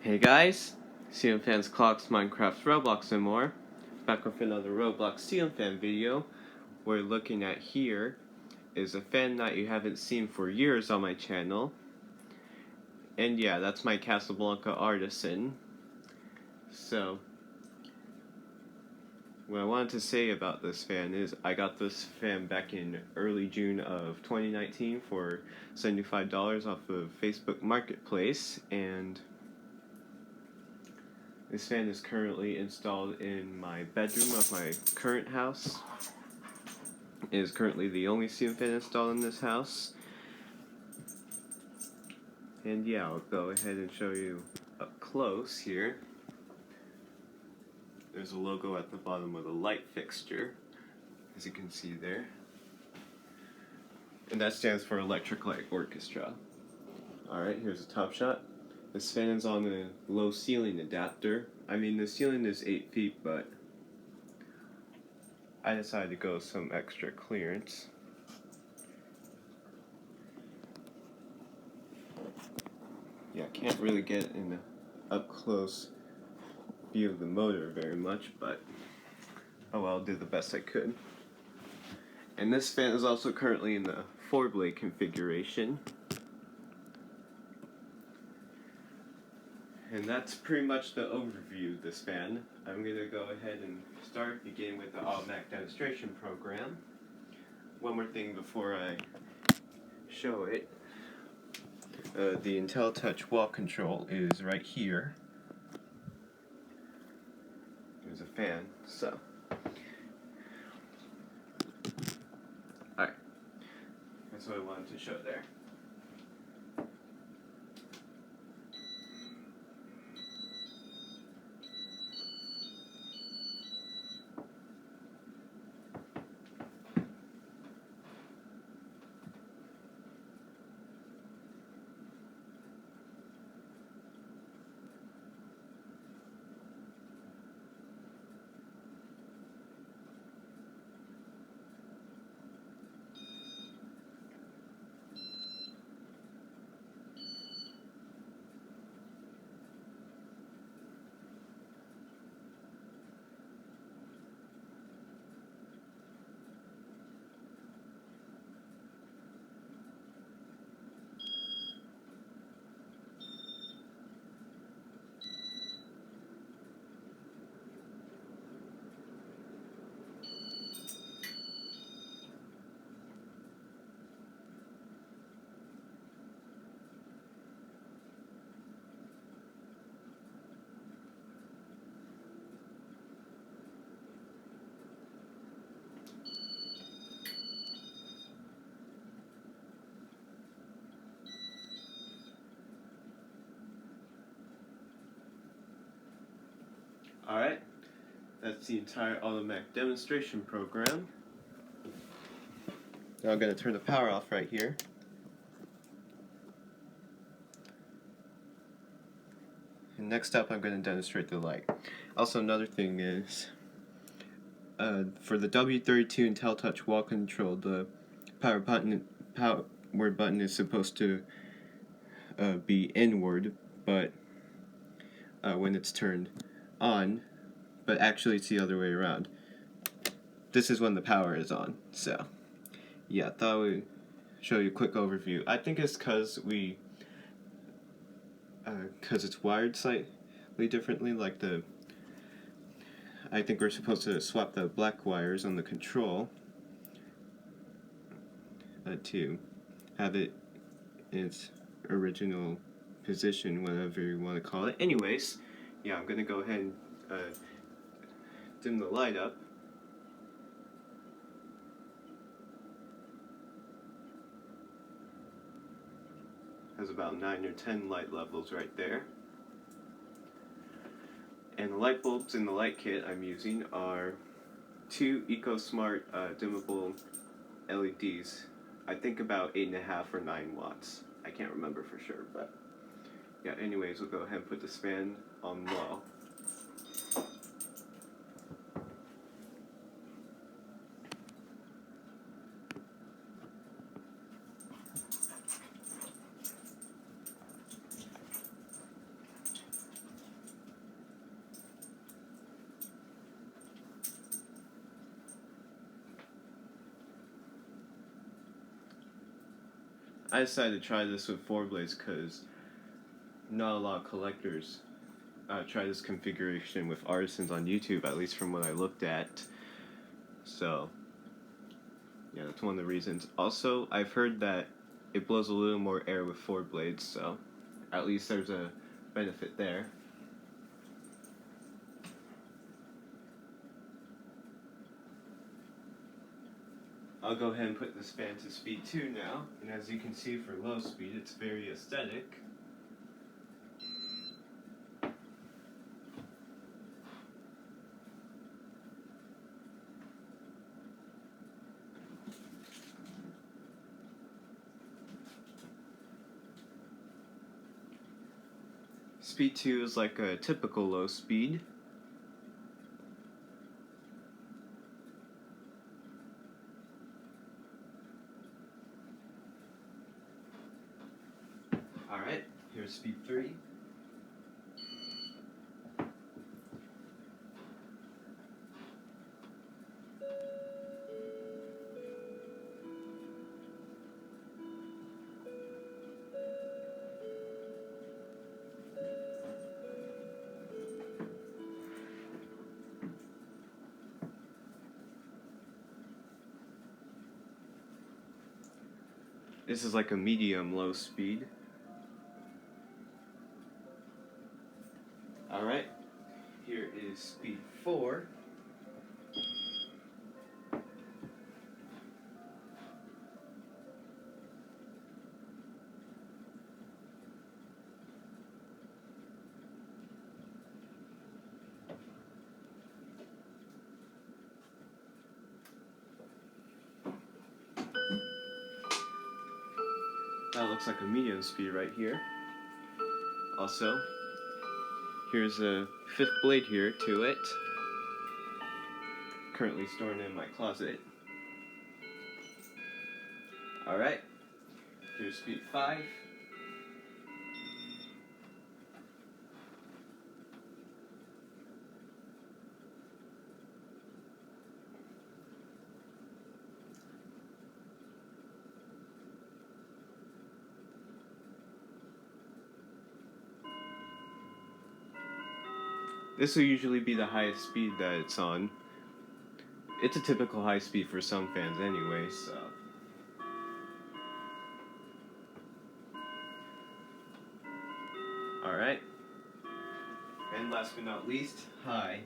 Hey guys, CM Fans Clocks, Minecraft, Roblox, and more. Back with another Roblox CM Fan video. We're looking at here is a fan that you haven't seen for years on my channel. And yeah, that's my Casablanca Artisan. So, what I wanted to say about this fan is I got this fan back in early June of 2019 for $75 off of Facebook Marketplace, and this fan is currently installed in my bedroom of my current house. It is currently the only ceiling fan installed in this house. And yeah, I'll go ahead and show you up close here. There's a logo at the bottom of the light fixture, as you can see there. And that stands for Electric Light Orchestra. Alright, here's a top shot. This fan is on a low ceiling adapter. I mean, the ceiling is 8 feet, but I decided to go some extra clearance. Yeah, I can't really get an up close view of the motor very much, but oh well, I'll do the best I could. And this fan is also currently in the 4-blade configuration. And that's pretty much the overview of this fan. I'm going to go ahead and start beginning with the automatic demonstration program. One more thing before I show it. The IntelliTouch wall control is right here. There's a fan, so. Alright, that's what I wanted to show there. Alright, that's the entire automatic demonstration program. Now I'm going to turn the power off right here. And next up I'm going to demonstrate the light. Also, another thing is, for the W32 IntelliTouch wall control, the power button is supposed to be inward, but when it's turned on, but actually it's the other way around. This is when the power is on, so yeah, I thought I would show you a quick overview. I think it's because it's wired slightly differently, like I think we're supposed to swap the black wires on the control to have it in its original position, whatever you want to call it. Anyways, yeah, I'm going to go ahead and dim the light up. Has about 9 or 10 light levels right there. And the light bulbs in the light kit I'm using are 2 EcoSmart dimmable LEDs. I think about 8.5 or 9 watts. I can't remember for sure, but yeah, anyways, we'll go ahead and put this fan on low. I decided to try this with 4 blades because not a lot of collectors try this configuration with Artisans on YouTube, at least from what I looked at. So, yeah, that's one of the reasons. Also, I've heard that it blows a little more air with 4 blades, so at least there's a benefit there. I'll go ahead and put this fan to speed 2 now, and as you can see for low speed, it's very aesthetic. Speed 2 is like a typical low speed. Alright, here's speed 3. This is like a medium low speed. Alright, here is speed 4. That looks like a medium speed right here. Also, here's a 5th blade here to it. Currently stored in my closet. Alright, here's speed 5. This will usually be the highest speed that it's on. It's a typical high speed for some fans anyway, so. Alright. And last but not least, high,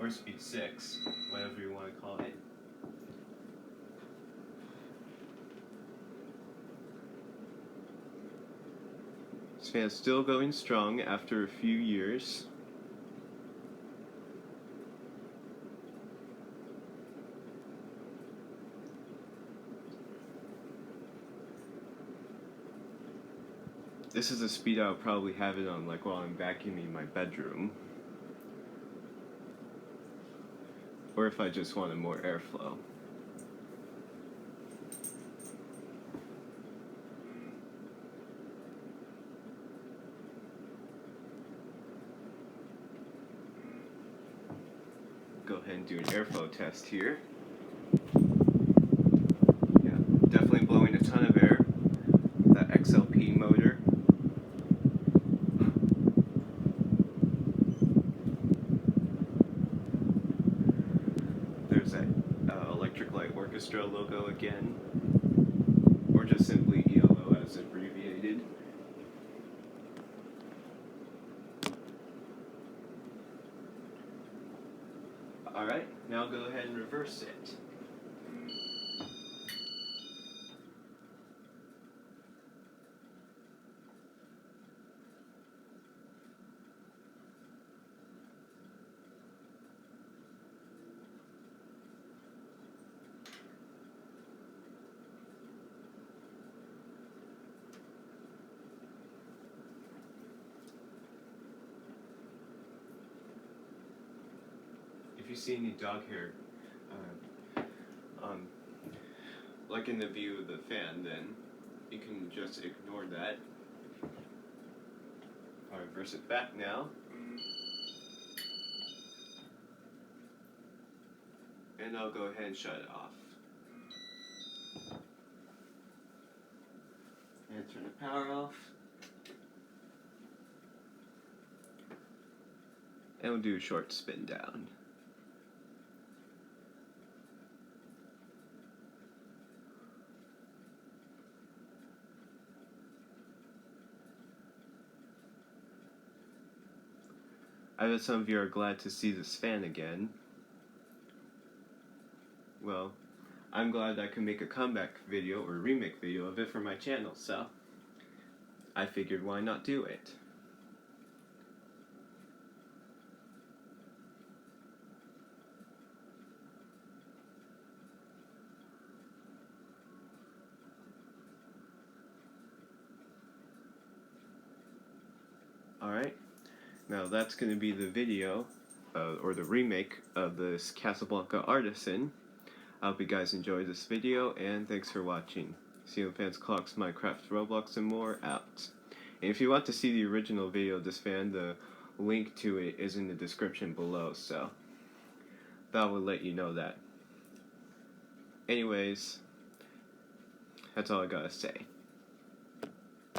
or speed 6, whatever you want to call it. This fan's still going strong after a few years. This is a speed I'll probably have it on like while I'm vacuuming my bedroom. Or if I just wanted more airflow. Go ahead and do an airflow test here. Yeah, definitely blowing a ton of air. That XLP motor. There's that Electric Light Orchestra logo again, or just simply ELO as abbreviated. Alright, now go ahead and reverse it. If you see any dog hair, like in the view of the fan, then you can just ignore that. I'll reverse it back now. And I'll go ahead and shut it off. turn the power off. And we'll do a short spin down. I bet some of you are glad to see this fan again. Well, I'm glad I can make a comeback video or remake video of it for my channel, so I figured why not do it. Alright, now that's going to be the video, or the remake of this Casablanca Artisan. I hope you guys enjoyed this video, and thanks for watching. Ceiling Fans, Clocks, Minecraft, Roblox, and more, out. And if you want to see the original video of this fan, the link to it is in the description below, so that will let you know that. Anyways, that's all I gotta say.